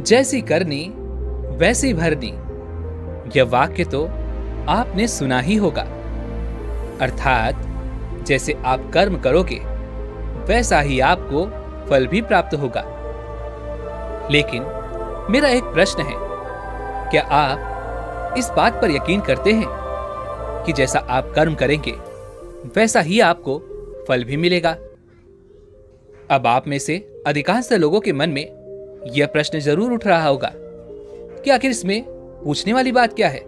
जैसी करनी वैसी भरनी, यह वाक्य तो आपने सुना ही होगा। अर्थात जैसे आप कर्म करोगे वैसा ही आपको फल भी प्राप्त होगा। लेकिन मेरा एक प्रश्न है, क्या आप इस बात पर यकीन करते हैं कि जैसा आप कर्म करेंगे वैसा ही आपको फल भी मिलेगा? अब आप में से अधिकांश लोगों के मन में यह प्रश्न जरूर उठ रहा होगा कि आखिर इसमें पूछने वाली बात क्या है?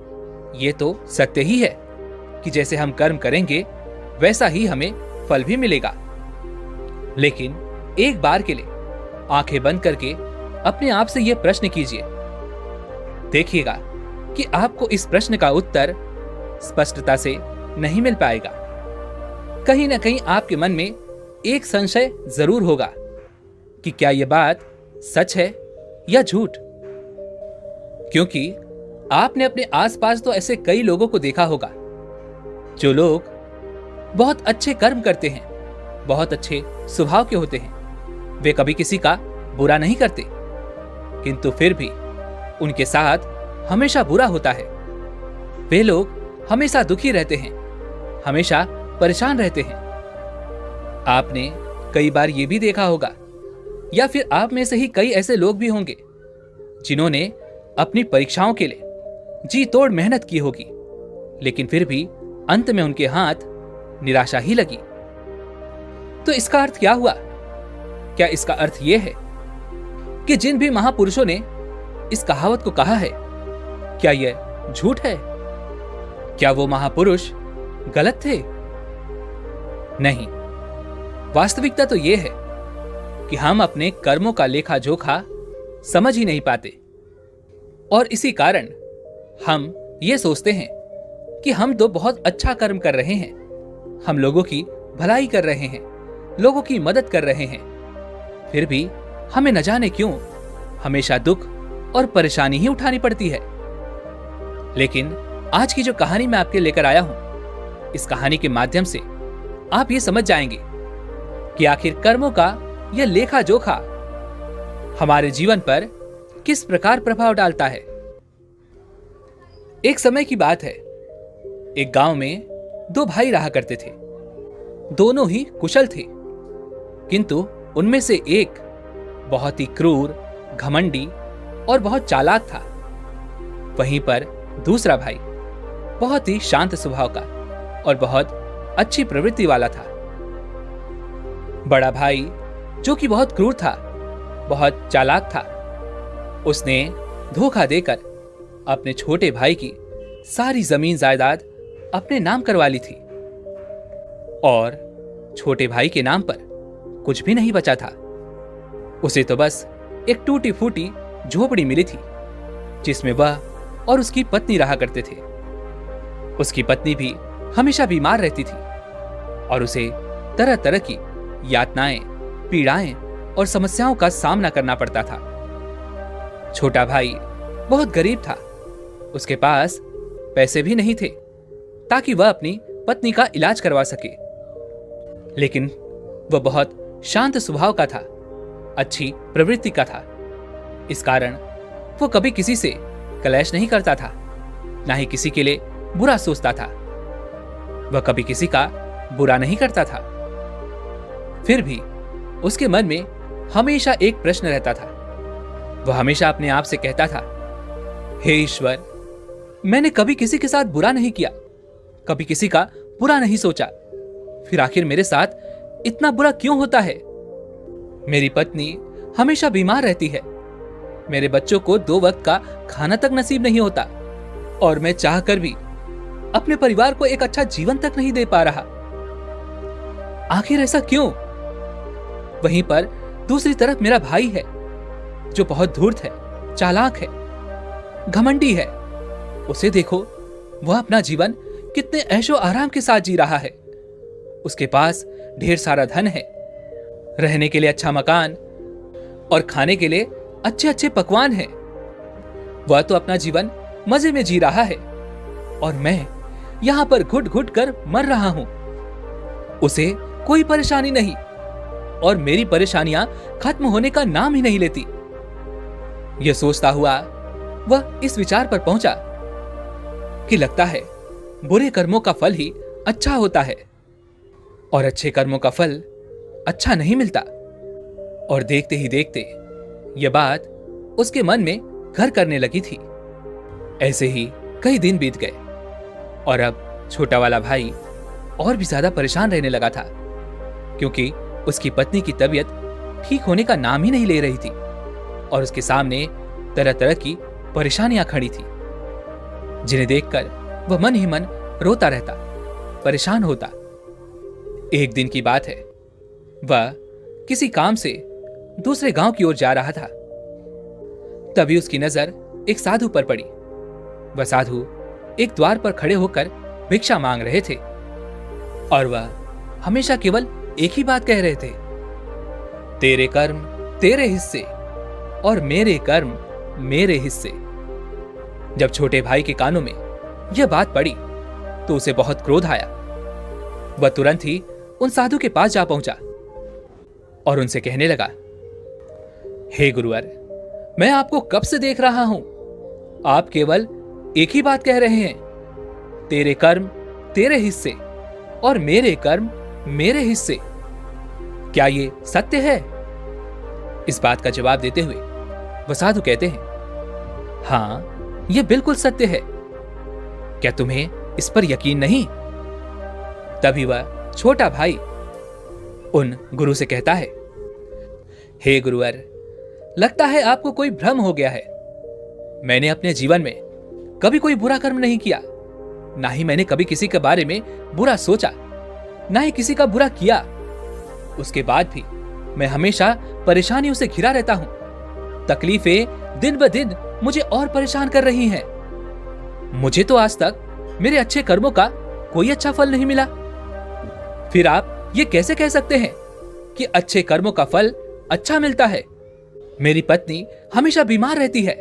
यह तो सत्य ही है कि जैसे हम कर्म करेंगे वैसा ही हमें फल भी मिलेगा। लेकिन एक बार के लिए आंखें बंद करके अपने आप से यह प्रश्न कीजिए। देखिएगा कि आपको इस प्रश्न का उत्तर स्पष्टता से नहीं मिल पाएगा। कहीं ना कहीं आपके मन में एक संशय जरूर होगा कि क्या यह बात सच है या झूठ। क्योंकि आपने अपने आसपास तो ऐसे कई लोगों को देखा होगा जो लोग बहुत अच्छे कर्म करते हैं, बहुत अच्छे स्वभाव के होते हैं, वे कभी किसी का बुरा नहीं करते, किंतु फिर भी उनके साथ हमेशा बुरा होता है। वे लोग हमेशा दुखी रहते हैं, हमेशा परेशान रहते हैं। आपने कई बार यह भी देखा होगा, या फिर आप में से ही कई ऐसे लोग भी होंगे जिन्होंने अपनी परीक्षाओं के लिए जी तोड़ मेहनत की होगी, लेकिन फिर भी अंत में उनके हाथ निराशा ही लगी। तो इसका अर्थ क्या हुआ? क्या इसका अर्थ यह है कि जिन भी महापुरुषों ने इस कहावत को कहा है, क्या यह झूठ है? क्या वो महापुरुष गलत थे? नहीं, वास्तविकता तो यह है कि हम अपने कर्मों का लेखा जोखा समझ ही नहीं पाते, और इसी कारण हम ये सोचते हैं कि हम तो बहुत अच्छा कर्म कर रहे हैं, हम लोगों की भलाई कर रहे हैं, लोगों की मदद कर रहे हैं, फिर भी हमें न जाने क्यों हमेशा दुख और परेशानी ही उठानी पड़ती है। लेकिन आज की जो कहानी मैं आपके लेकर आया हूं, इस कहानी के माध्यम से आप ये समझ जाएंगे कि आखिर कर्मों का यह लेखा जोखा हमारे जीवन पर किस प्रकार प्रभाव डालता है। एक समय की बात है, एक गांव में दो भाई रहा करते थे। दोनों ही कुशल थे, किंतु उनमें से एक बहुत ही क्रूर, घमंडी और बहुत चालाक था। वहीं पर दूसरा भाई बहुत ही शांत स्वभाव का और बहुत अच्छी प्रवृत्ति वाला था। बड़ा भाई, जो कि बहुत क्रूर था, बहुत चालाक था, उसने धोखा देकर अपने छोटे भाई की सारी जमीन जायदाद अपने नाम करवा ली थी, और छोटे भाई के नाम पर कुछ भी नहीं बचा था। उसे तो बस एक टूटी फूटी झोपड़ी मिली थी जिसमें वह और उसकी पत्नी रहा करते थे। उसकी पत्नी भी हमेशा बीमार रहती थी और उसे तरह तरह की यातनाएं, पीड़ाएं और समस्याओं का सामना करना पड़ता था। छोटा भाई बहुत गरीब था, उसके पास पैसे भी नहीं थे ताकि वह अपनी पत्नी का इलाज करवा सके। लेकिन वह बहुत शांत स्वभाव का था, अच्छी प्रवृत्ति का था। इस कारण वो कभी किसी से कलेश नहीं करता था, ना ही किसी के लिए बुरा सोचता था। वह कभी किसी का बुरा नहीं करता था। फिर भी उसके मन में हमेशा एक प्रश्न रहता था। वह हमेशा अपने आप से कहता था, हे ईश्वर, मैंने कभी किसी के साथ बुरा नहीं किया, कभी किसी का बुरा नहीं सोचा, फिर आखिर मेरे साथ इतना बुरा क्यों होता है? मेरी पत्नी हमेशा बीमार रहती है, मेरे बच्चों को 2 वक्त का खाना तक नसीब नहीं होता, और मैं चाहकर भी अपने परिवार को एक अच्छा जीवन तक नहीं दे पा रहा। आखिर ऐसा क्यों? वहीं पर दूसरी तरफ मेरा भाई है जो बहुत धूर्त है, चालाक है, घमंडी है। उसे देखो, वह अपना जीवन कितने ऐशो आराम के साथ जी रहा है। उसके पास ढेर सारा धन है, रहने के लिए अच्छा मकान और खाने के लिए अच्छे अच्छे पकवान हैं। वह तो अपना जीवन मजे में जी रहा है, और मैं यहां पर घुट घुट कर मर रहा हूं। उसे कोई परेशानी नहीं, और मेरी परेशानियां खत्म होने का नाम ही नहीं लेती। यह सोचता हुआ वह इस विचार पर पहुंचा कि लगता है बुरे कर्मों का फल ही अच्छा होता है और अच्छे कर्मों का फल अच्छा नहीं मिलता। और देखते ही देखते यह बात उसके मन में घर करने लगी थी। ऐसे ही कई दिन बीत गए और अब छोटा वाला भाई और भी ज्यादा परेशान रहने लगा था, क्योंकि उसकी पत्नी की तबीयत ठीक होने का नाम ही नहीं ले रही थी और उसके सामने तरह तरह की परेशानियां खड़ी थी, जिन्हें देखकर वह मन ही मन रोता रहता, परेशान होता। एक दिन की बात है, वह किसी काम से दूसरे गांव की ओर जा रहा था। तभी उसकी नजर एक साधु पर पड़ी। वह साधु एक द्वार पर खड़े होकर भिक्षा मांग रहे थे और वह हमेशा केवल एक ही बात कह रहे थे, तेरे कर्म तेरे हिस्से और मेरे कर्म मेरे हिस्से। जब छोटे भाई के कानों में यह बात पड़ी तो उसे बहुत क्रोध आया। वह तुरंत ही उन साधु के पास जा पहुंचा और उनसे कहने लगा, हे गुरुवर, मैं आपको कब से देख रहा हूं, आप केवल एक ही बात कह रहे हैं, तेरे कर्म तेरे हिस्से और मेरे कर्म मेरे हिस्से। क्या ये सत्य है? इस बात का जवाब देते हुए वह साधु कहते हैं, हां, यह बिल्कुल सत्य है। क्या तुम्हें इस पर यकीन नहीं? तभी वह छोटा भाई उन गुरु से कहता है, हे गुरुवर, लगता है आपको कोई भ्रम हो गया है। मैंने अपने जीवन में कभी कोई बुरा कर्म नहीं किया, ना ही मैंने कभी किसी के बारे में बुरा सोचा, ना ही किसी का बुरा किया। उसके बाद भी मैं हमेशा परेशानियों से घिरा रहता हूं। तकलीफें दिन ब दिन मुझे और परेशान कर रही हैं। मुझे तो आज तक मेरे अच्छे कर्मों का कोई अच्छा फल नहीं मिला। फिर आप ये कैसे कह सकते हैं कि अच्छे कर्मों का फल अच्छा मिलता है? मेरी पत्नी हमेशा बीमार रहती है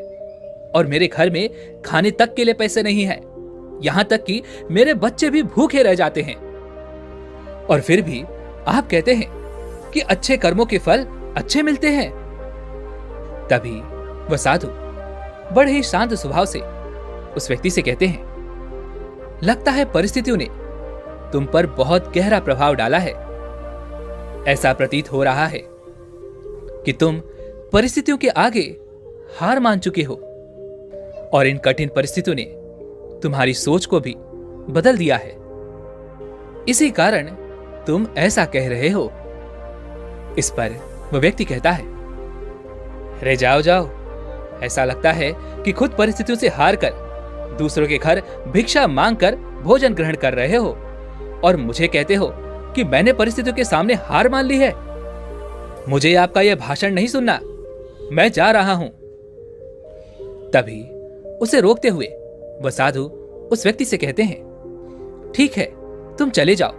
और मेरे घर में खाने तक के लिए पैसे नहीं है। यहां तक कि मेरे बच्चे भी भूखे रह जाते हैं। और फिर भी आप कहते हैं कि अच्छे कर्मों के फल अच्छे मिलते हैं। तभी वह साधु बड़े ही शांत स्वभाव से उस व्यक्ति से कहते हैं, लगता है परिस्थितियों ने तुम पर बहुत गहरा प्रभाव डाला है। ऐसा प्रतीत हो रहा है कि तुम परिस्थितियों के आगे हार मान चुके हो और इन कठिन परिस्थितियों ने तुम्हारी सोच को भी बदल दिया है। इसी कारण तुम ऐसा कह रहे हो। इस पर वह व्यक्ति कहता है, रे जाओ जाओ, ऐसा लगता है कि खुद परिस्थितियों से हार कर दूसरों के घर भिक्षा मांगकर भोजन ग्रहण कर रहे हो और मुझे कहते हो कि मैंने परिस्थितियों के सामने हार मान ली है। मुझे आपका यह भाषण नहीं सुनना, मैं जा रहा हूं। तभी उसे रोकते हुए वह साधु उस व्यक्ति से कहते हैं, ठीक है, तुम चले जाओ,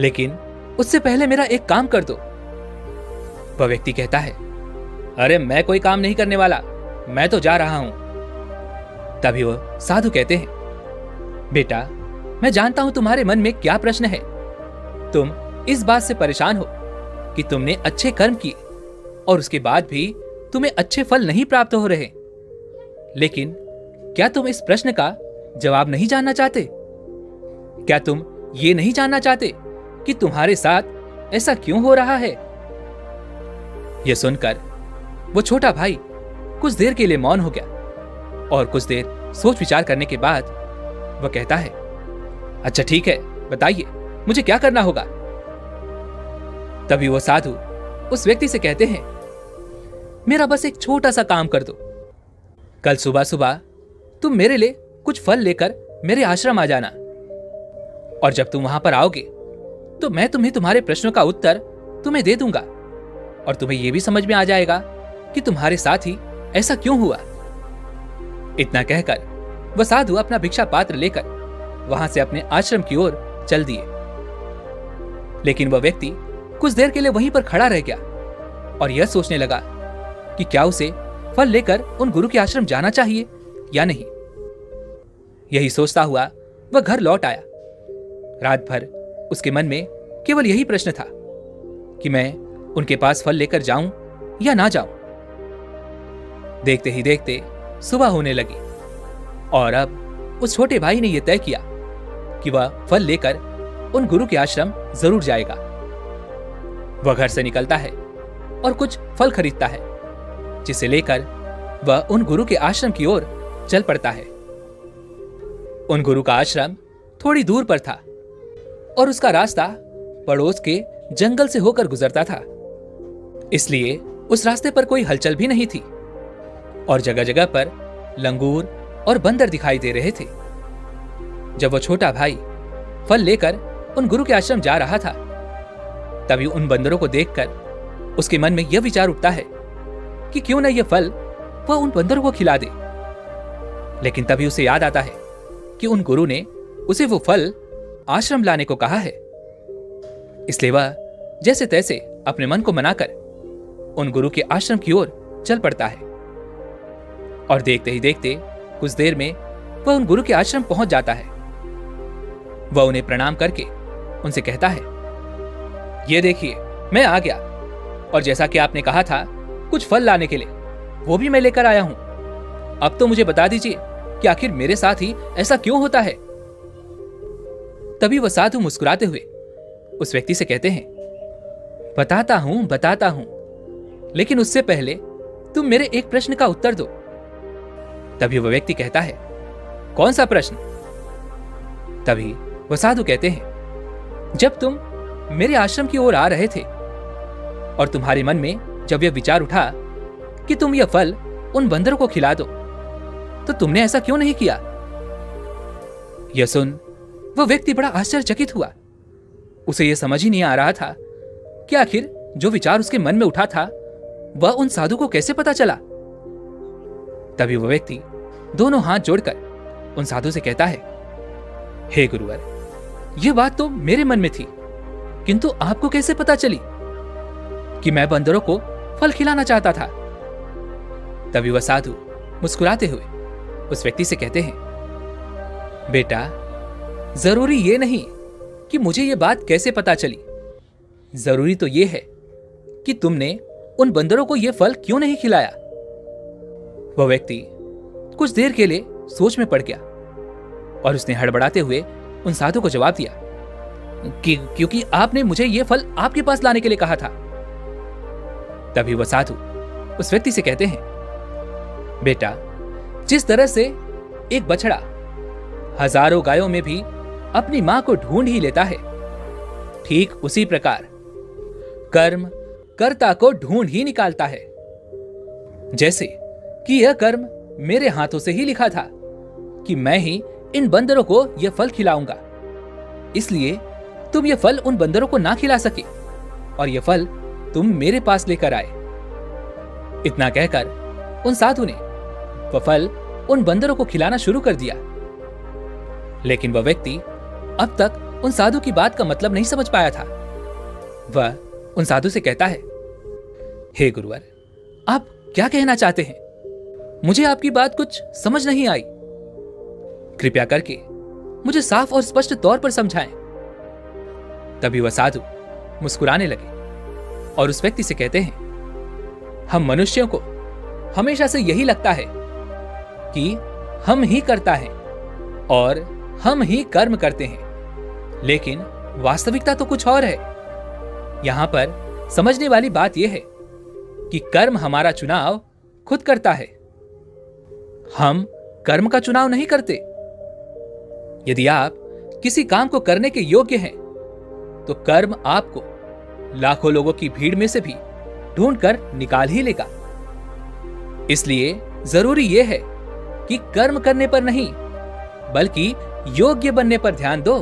लेकिन उससे पहले मेरा एक काम कर दो। वह व्यक्ति कहता है, अरे मैं कोई काम नहीं करने वाला, मैं तो जा रहा हूं। तभी वह साधु कहते हैं, बेटा, मैं जानता हूं तुम्हारे मन में क्या प्रश्न है। तुम इस बात से परेशान हो कि तुमने अच्छे कर्म किए और उसके बाद भी तुम्हें अच्छे फल नहीं प्राप्त हो रहे। लेकिन क्या तुम इस प्रश्न का जवाब नहीं जानना चाहते? क्या तुम ये नहीं जानना चाहते कि तुम्हारे साथ ऐसा क्यों हो रहा है? यह सुनकर वो छोटा भाई कुछ देर के लिए मौन हो गया और कुछ देर सोच विचार करने के बाद वह कहता है, अच्छा ठीक है, बताइए मुझे क्या करना होगा? तभी वो साधु उस व्यक्ति से कहते हैं, मेरा बस एक छोटा सा काम कर दो। कल सुबह सुबह तुम मेरे लिए कुछ फल लेकर मेरे आश्रम आ जाना और जब तुम वहां पर आओगे तो मैं तुम्हें तुम्हारे प्रश्नों का उत्तर तुम्हें दे दूंगा और तुम्हें यह भी समझ में आ जाएगा कि तुम्हारे साथ ही ऐसा क्यों हुआ। इतना कहकर वह साधु अपना भिक्षा पात्र लेकर वहां से अपने आश्रम की ओर चल दिए। लेकिन वह व्यक्ति कुछ देर के लिए वहीं पर खड़ा रह गया और यह सोचने लगा कि क्या उसे फल लेकर उन गुरु के आश्रम जाना चाहिए या नहीं। यही सोचता हुआ वह घर लौट आया। रात भर उसके मन में केवल यही प्रश्न था कि मैं उनके पास फल लेकर जाऊं या ना जाऊं। देखते ही देखते सुबह होने लगी और अब उस छोटे भाई ने यह तय किया कि वह फल लेकर उन गुरु के आश्रम जरूर जाएगा। वह घर से निकलता है और कुछ फल खरीदता है, जिसे लेकर वह उन गुरु के आश्रम की ओर चल पड़ता है। उन गुरु का आश्रम थोड़ी दूर पर था और उसका रास्ता पड़ोस के जंगल से होकर गुजरता था, इसलिए उस रास्ते पर कोई हलचल भी नहीं थी और जगह जगह पर लंगूर और बंदर दिखाई दे रहे थे। जब वो छोटा भाई फल लेकर उन गुरु के आश्रम जा रहा था, तभी उन बंदरों को देखकर उसके मन में यह विचार उठता है कि क्यों न यह फल वह उन बंदरों को खिला दे। लेकिन तभी उसे याद आता है कि उन गुरु ने उसे वो फल आश्रम लाने को कहा है, इसलिए वह जैसे तैसे अपने मन को मनाकर उन गुरु के आश्रम की ओर चल पड़ता है। और देखते ही देखते कुछ देर में वह उन गुरु के आश्रम पहुंच जाता है। वह उन्हें प्रणाम करके उनसे कहता है, ये देखिए, मैं आ गया और जैसा कि आपने कहा था कुछ फल लाने के लिए, वो भी मैं लेकर आया हूं। अब तो मुझे बता दीजिए कि आखिर मेरे साथ ही ऐसा क्यों होता है। तभी वह साधु मुस्कुराते हुए उस व्यक्ति से कहते हैं, बताता हूं, लेकिन उससे पहले तुम मेरे एक प्रश्न का उत्तर दो। तभी वह व्यक्ति कहता है, कौन सा प्रश्न? तभी वह साधु कहते हैं, जब तुम मेरे आश्रम की ओर आ रहे थे और तुम्हारे मन में जब यह विचार उठा कि तुम यह फल उन बंदरों को खिला दो, तो तुमने ऐसा क्यों नहीं किया? यह सुन वह व्यक्ति बड़ा आश्चर्यचकित हुआ। उसे यह समझ ही नहीं आ रहा था कि आखिर जो विचार उसके मन में उठा था वह उन साधु को कैसे पता चला। तभी वह व्यक्ति दोनों हाथ जोड़कर उन साधु से कहता है, हे गुरुवर, यह बात तो मेरे मन में थी, किंतु आपको कैसे पता चली कि मैं बंदरों को फल खिलाना चाहता था? तभी वह साधु मुस्कुराते हुए उस व्यक्ति से कहते हैं, बेटा, जरूरी यह नहीं कि मुझे यह बात कैसे पता चली, जरूरी तो यह है कि तुमने उन बंदरों को यह फल क्यों नहीं खिलाया। वह व्यक्ति कुछ देर के लिए सोच में पड़ गया और उसने हड़बड़ाते हुए उन साधु को जवाब दिया कि क्योंकि आपने मुझे यह फल आपके पास लाने के लिए कहा था। तभी वह साधु उस व्यक्ति से कहते हैं, बेटा, जिस तरह से एक बछड़ा हजारों गायों में भी अपनी मां को ढूंढ ही लेता है, ठीक उसी प्रकार कर्म कर्ता को ढूंढ ही निकालता है। जैसे कि यह कर्म मेरे हाथों से ही लिखा था कि मैं ही इन बंदरों को यह फल खिलाऊंगा, इसलिए तुम यह फल उन बंदरों को ना खिला सके और यह फल तुम मेरे पास लेकर आए। इतना कहकर उन साधु ने वह फल उन बंदरों को खिलाना शुरू कर दिया। लेकिन वह व्यक्ति अब तक उन साधु की बात का मतलब नहीं समझ पाया था। वह उन साधु से कहता है, हे गुरुवर, आप क्या कहना चाहते हैं? मुझे आपकी बात कुछ समझ नहीं आई। कृपया करके मुझे साफ और स्पष्ट तौर पर समझाएं। तभी वह साधु मुस्कुराने लगे और उस व्यक्ति से कहते हैं, हम मनुष्यों को हमेशा से यही लगता है कि हम ही करता है और हम ही कर्म करते हैं, लेकिन वास्तविकता तो कुछ और है। यहां पर समझने वाली बात यह है कि कर्म हमारा चुनाव खुद करता है, हम कर्म का चुनाव नहीं करते। यदि आप किसी काम को करने के योग्य हैं, तो कर्म आपको लाखों लोगों की भीड़ में से भी ढूंढकर निकाल ही लेगा। इसलिए जरूरी यह है कि कर्म करने पर नहीं, बल्कि योग्य बनने पर ध्यान दो।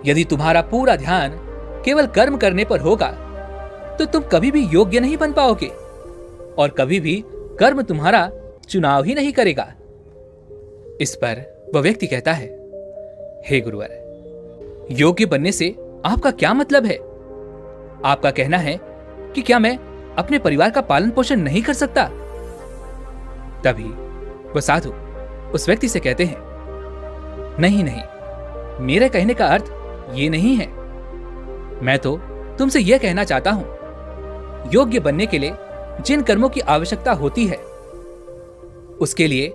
यदि तुम्हारा पूरा ध्यान केवल कर्म करने पर होगा, तो तुम कभी भी योग्य नहीं बन पाओगे और कभी भी कर्म तुम्हारा चुनाव ही नहीं करेगा। इस पर वह व्यक्ति कहता है, हे गुरुवर, योग्य बनने से आपका क्या मतलब है? आपका कहना है कि क्या मैं अपने परिवार का पालन पोषण नहीं कर सकता? तभी वह साधु उस व्यक्ति से कहते हैं, नहीं नहीं, मेरे कहने का अर्थ ये नहीं है। मैं तो तुमसे यह कहना चाहता हूं, योग्य बनने के लिए जिन कर्मों की आवश्यकता होती है, उसके लिए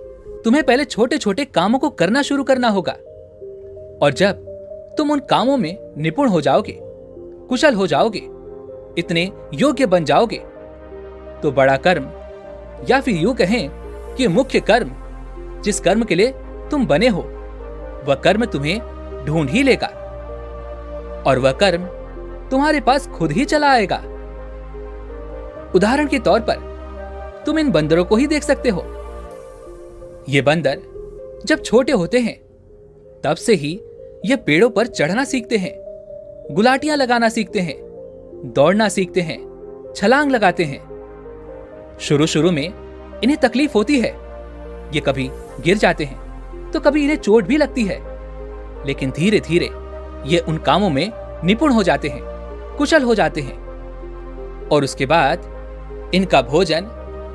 तुम्हें पहले छोटे छोटे कामों को करना शुरू करना होगा। और जब तुम उन कामों में निपुण हो जाओगे, कुशल हो जाओगे, इतने योग्य बन जाओगे, तो बड़ा कर्म, या फिर यूं कहें कि मुख्य कर्म, जिस कर्म के लिए तुम बने हो, वह कर्म तुम्हें ढूंढ ही लेगा और वह कर्म तुम्हारे पास खुद ही चला आएगा। उदाहरण के तौर पर तुम इन बंदरों को ही देख सकते हो। ये बंदर जब छोटे होते हैं तब से ही ये पेड़ों पर चढ़ना सीखते हैं, गुलाटियां लगाना सीखते हैं, दौड़ना सीखते हैं, छलांग लगाते हैं। शुरू शुरू में इन्हें तकलीफ होती है, ये कभी गिर जाते हैं तो कभी इन्हें चोट भी लगती है, लेकिन धीरे धीरे ये उन कामों में निपुण हो जाते हैं, कुशल हो जाते हैं और उसके बाद इनका भोजन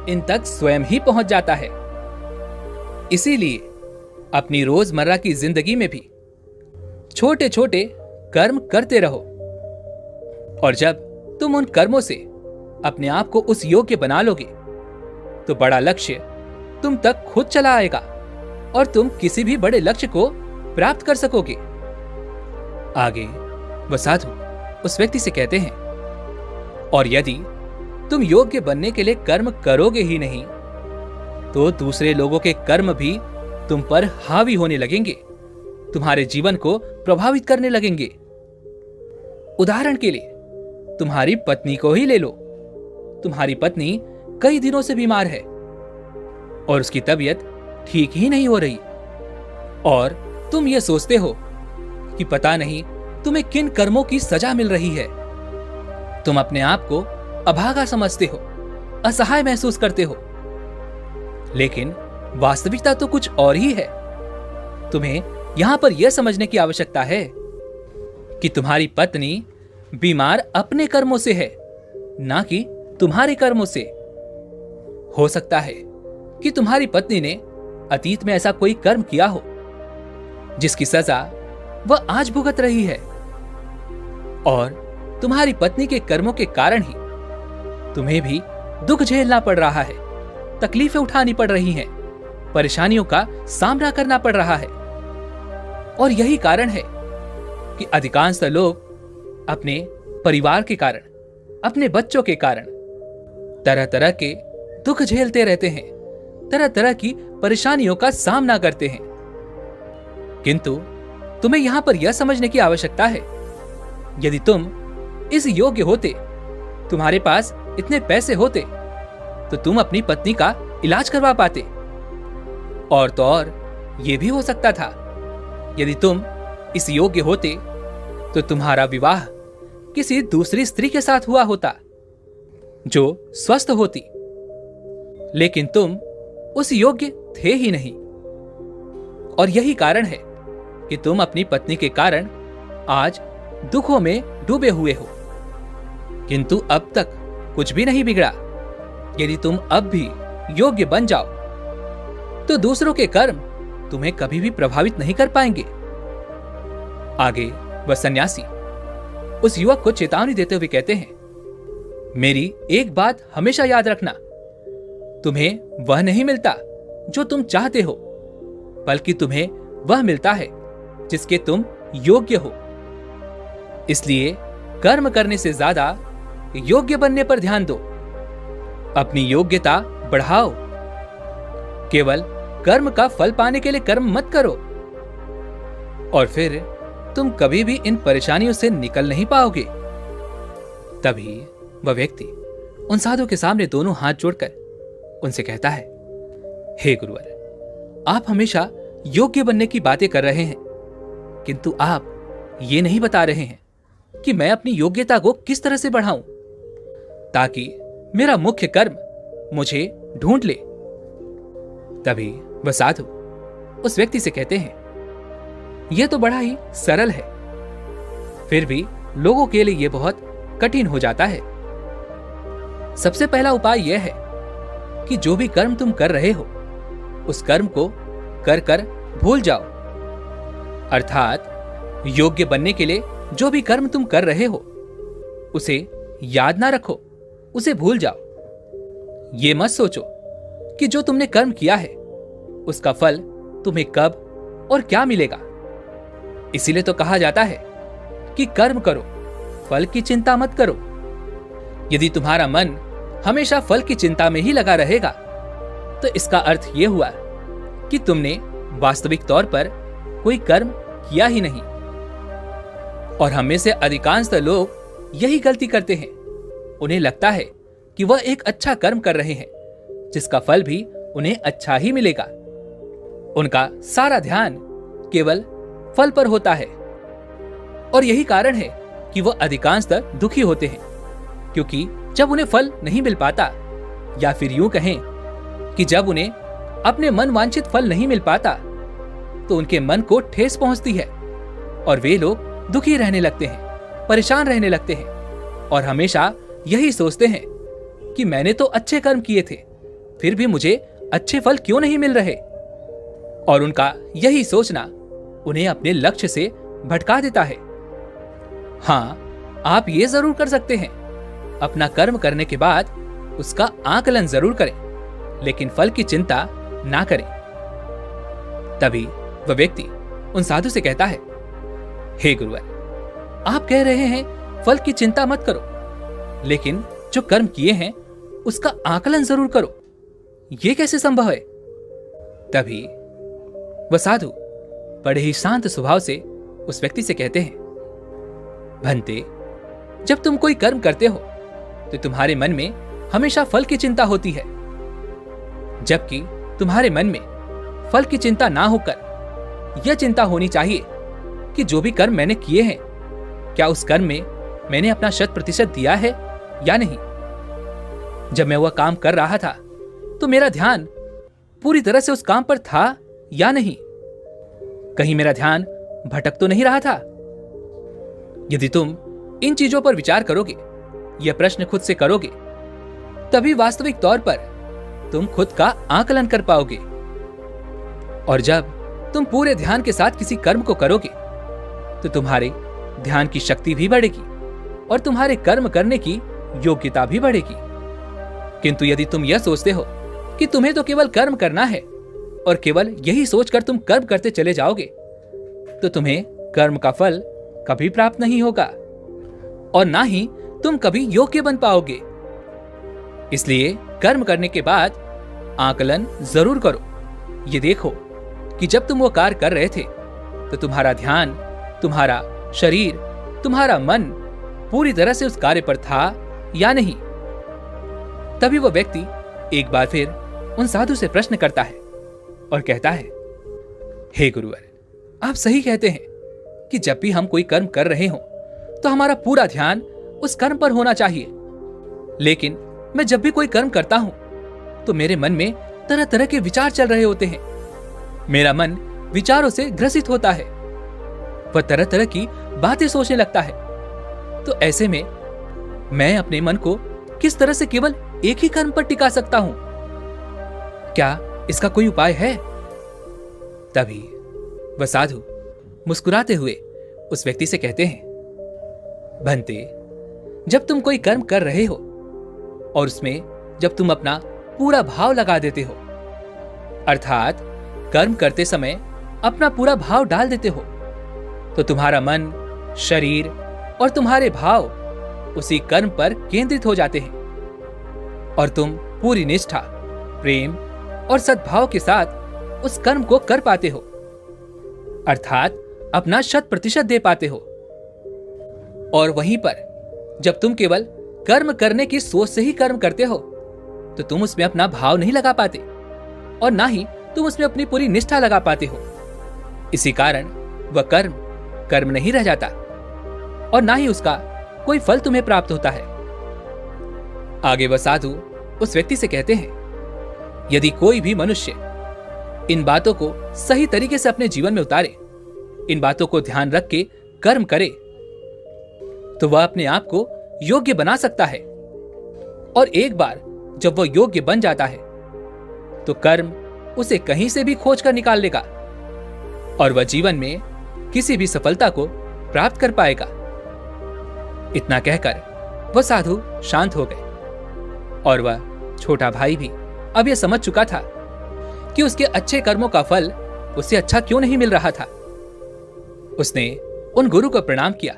इन तक स्वयं ही पहुंच जाता है। इसीलिए अपनी रोजमर्रा की जिंदगी में भी छोटे छोटे कर्म करते रहो और जब तुम उन कर्मों से अपने आप को उस योग्य बना लोगे तो बड़ा लक्ष्य तुम तक खुद चला आएगा और तुम किसी भी बड़े लक्ष्य को प्राप्त कर सकोगे। आगे वह साधु उस व्यक्ति से कहते हैं, और यदि तुम योग्य बनने के लिए कर्म करोगे ही नहीं तो दूसरे लोगों के कर्म भी तुम पर हावी होने लगेंगे, तुम्हारे जीवन को प्रभावित करने लगेंगे। उदाहरण के लिए तुम्हारी पत्नी को ही ले लो। तुम्हारी पत्नी कई दिनों से बीमार है और उसकी तबीयत ठीक ही नहीं हो रही और तुम ये सोचते हो कि पता नहीं तुम्हें किन कर्मों की सजा मिल रही है। तुम अपने आप को अभागा समझते हो, असहाय महसूस करते हो, लेकिन वास्तविकता तो कुछ और ही है। तुम्हें यहां पर यह समझने की आवश्यकता है कि तुम्हारी पत्नी बीमार अपने कर्मों से है, ना कि तुम्हारे कर्मों से। हो सकता है कि तुम्हारी पत्नी ने अतीत में ऐसा कोई कर्म किया हो जिसकी सजा वह आज भुगत रही है और तुम्हारी पत्नी के कर्मों के कारण ही तुम्हें भी दुख झेलना पड़ रहा है, तकलीफें उठानी पड़ रही हैं, परेशानियों का सामना करना पड़ रहा है। और यही कारण है कि अधिकांश लोग अपने परिवार के कारण, अपने बच्चों के कारण तरह तरह के दुख झेलते रहते हैं, तरह तरह की परेशानियों का सामना करते हैं। किंतु तुम्हें यहां पर यह समझने की आवश्यकता है, यदि तुम इस योग्य होते, तुम्हारे पास इतने पैसे होते, तो तुम अपनी पत्नी का इलाज करवा पाते। और तो और यह भी हो सकता था, यदि तुम इस योग्य होते तो तुम्हारा विवाह किसी दूसरी स्त्री के साथ हुआ होता जो स्वस्थ होती, लेकिन तुम उस योग्य थे ही नहीं। और यही कारण है कि तुम अपनी पत्नी के कारण आज दुखों में डूबे हुए हो। किंतु अब तक कुछ भी नहीं बिगड़ा। यदि तुम अब भी योग्य बन जाओ तो दूसरों के कर्म तुम्हें कभी भी प्रभावित नहीं कर पाएंगे। आगे वह सन्यासी उस युवक को चेतावनी देते हुए कहते हैं, मेरी एक बात हमेशा याद रखना, तुम्हें वह नहीं मिलता जो तुम चाहते हो, बल्कि तुम्हें वह मिलता है जिसके तुम योग्य हो। इसलिए कर्म करने से ज्यादा योग्य बनने पर ध्यान दो, अपनी योग्यता बढ़ाओ। केवल कर्म का फल पाने के लिए कर्म मत करो और फिर तुम कभी भी इन परेशानियों से निकल नहीं पाओगे। तभी वह व्यक्ति उन साधु के सामने दोनों हाथ जोड़कर उनसे कहता है, हे गुरुवर, आप हमेशा योग्य बनने की बातें कर रहे हैं, किंतु आप ये नहीं बता रहे हैं कि मैं अपनी योग्यता को किस तरह से बढ़ाऊं ताकि मेरा मुख्य कर्म मुझे ढूंढ ले। तभी वह साधु उस व्यक्ति से कहते हैं, यह तो बड़ा ही सरल है, फिर भी लोगों के लिए यह बहुत कठिन हो जाता है। सबसे पहला उपाय यह है कि जो भी कर्म तुम कर रहे हो उस कर्म को कर कर भूल जाओ। अर्थात योग्य बनने के लिए जो भी कर्म तुम कर रहे हो उसे याद ना रखो, उसे भूल जाओ ये मत सोचो कि जो तुमने कर्म किया है उसका फल तुम्हें कब और क्या मिलेगा। इसीलिए तो कहा जाता है कि कर्म करो, फल की चिंता मत करो। यदि तुम्हारा मन हमेशा फल की चिंता में ही लगा रहेगा तो इसका अर्थ यह हुआ कि तुमने वास्तविक तौर पर कोई कर्म किया ही नहीं। और हम में से अधिकांशतः लोग यही गलती करते हैं। उन्हें लगता है कि वह एक अच्छा कर्म कर रहे हैं जिसका फल भी उन्हें अच्छा ही मिलेगा। उनका सारा ध्यान केवल फल पर होता है और यही कारण है कि वह अधिकांशतः दुखी होते हैं, क्योंकि जब उन्हें फल नहीं मिल पाता, या फिर यूं कहें कि जब उन्हें अपने मन वांछित फल नहीं मिल पाता तो उनके मन को ठेस पहुंचती है और वे लोग दुखी रहने लगते हैं, परेशान रहने लगते हैं और हमेशा यही सोचते हैं कि मैंने तो अच्छे कर्म किए थे, फिर भी मुझे अच्छे फल क्यों नहीं मिल रहे। और उनका यही सोचना उन्हें अपने लक्ष्य से भटका देता है। हां, आप ये जरूर कर सकते हैं, अपना कर्म करने के बाद उसका आकलन जरूर करें, लेकिन फल की चिंता ना करें। तभी वह व्यक्ति उन साधु से कहता है, हे गुरुवर, आप कह रहे हैं फल की चिंता मत करो, लेकिन जो कर्म किए हैं उसका आकलन जरूर करो, यह कैसे संभव है। तभी वह साधु बड़े ही शांत स्वभाव से उस व्यक्ति से कहते हैं, भंते, जब तुम कोई कर्म करते हो तो तुम्हारे मन में हमेशा फल की चिंता होती है, जबकि तुम्हारे मन में फल की चिंता ना होकर यह चिंता होनी चाहिए कि जो भी कर्म मैंने किए हैं, क्या उस कर्म में मैंने अपना 100% दिया है या नहीं। जब मैं वह काम कर रहा था तो मेरा ध्यान पूरी तरह से उस काम पर था या नहीं, कहीं मेरा ध्यान भटक तो नहीं रहा था। यदि तुम इन चीजों पर विचार करोगे, यह प्रश्न खुद से करोगे, तभी वास्तविक तौर पर तुम खुद का आकलन कर पाओगे। और जब तुम पूरे ध्यान के साथ किसी कर्म को करोगे तो तुम्हारे ध्यान की शक्ति भी बढ़ेगी और तुम्हारे कर्म करने की योग्यता भी बढ़ेगी। किंतु यदि तुम यह सोचते हो कि तुम्हें तो केवल कर्म करना है और केवल यही सोचकर तुम कर्म करते चले जाओगे, तो तुम्हें कर्म का फल कभी प्राप्त नहीं होगा और ना ही तुम कभी योग्य बन पाओगे। इसलिए कर्म करने के बाद आकलन जरूर करो। ये देखो कि जब तुम वो कार्य कर रहे थे तो तुम्हारा ध्यान, तुम्हारा शरीर, तुम्हारा मन पूरी तरह से उस कार्य पर था या नहीं। तभी वह व्यक्ति एक बार फिर उन साधु से प्रश्न करता है और कहता है, हे गुरुवर, आप सही कहते हैं कि जब भी हम कोई कर्म कर रहे हो तो हमारा पूरा ध्यान उस कर्म पर होना चाहिए, लेकिन मैं जब भी कोई कर्म करता हूं तो मेरे मन में तरह तरह के विचार चल रहे होते हैं। मेरा मन विचारों से ग्रसित होता है, वह तरह तरह की बातें सोचने लगता है। तो ऐसे में मैं अपने मन को किस तरह से केवल एक ही कर्म पर टिका सकता हूं? क्या इसका कोई उपाय है? तभी वह साधु मुस्कुराते हुए उस व्यक्ति से कहते हैं, भंते, जब तुम कोई कर्म कर रहे हो और उसमें जब तुम अपना पूरा भाव लगा देते हो, अर्थात कर्म करते समय अपना पूरा भाव डाल देते हो, तो तुम्हारा मन, शरीर और तुम्हारे भाव उसी कर्म पर केंद्रित हो जाते हैं और तुम पूरी निष्ठा, प्रेम और सद्भाव के साथ उस कर्म को कर पाते हो, अर्थात अपना 100% दे पाते हो। और वहीं पर जब तुम केवल कर्म करने की सोच से ही कर्म करते हो तो तुम उसमें अपना भाव नहीं लगा पाते और ना ही तुम उसमें अपनी पूरी निष्ठा लगा पाते हो। इसी कारण वह कर्म कर्म नहीं रह जाता और ना ही उसका कोई फल तुम्हें प्राप्त होता है। आगे वह साधु उस व्यक्ति से कहते हैं, यदि कोई भी मनुष्य इन बातों को सही तरीके से अपने जीवन में उतारे, इन बातों को ध्यान रख के कर्म करे, तो वह अपने आप को योग्य बना सकता है। और एक बार जब वह योग्य बन जाता है तो कर्म उसे कहीं से भी खोज कर निकाल लेगा और वह जीवन में किसी भी सफलता को प्राप्त कर पाएगा। इतना कहकर वह साधु शांत हो गए और वह छोटा भाई भी अब यह समझ चुका था कि उसके अच्छे कर्मों का फल उससे अच्छा क्यों नहीं मिल रहा था। उसने उन गुरु को प्रणाम किया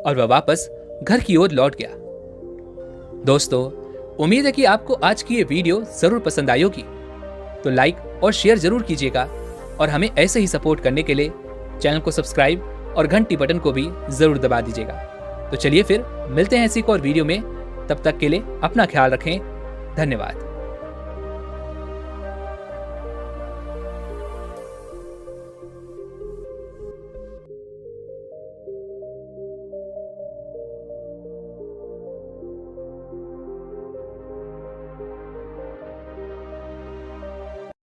और वह वापस घर की ओर लौट गया। दोस्तों, उम्मीद है कि आपको आज की ये वीडियो जरूर पसंद आई होगी, तो लाइक और शेयर जरूर कीजिएगा और हमें ऐसे ही सपोर्ट करने के लिए चैनल को सब्सक्राइब और घंटी बटन को भी जरूर दबा दीजिएगा। तो चलिए फिर मिलते हैं ऐसी एक और वीडियो में। तब तक के लिए अपना ख्याल रखें। धन्यवाद।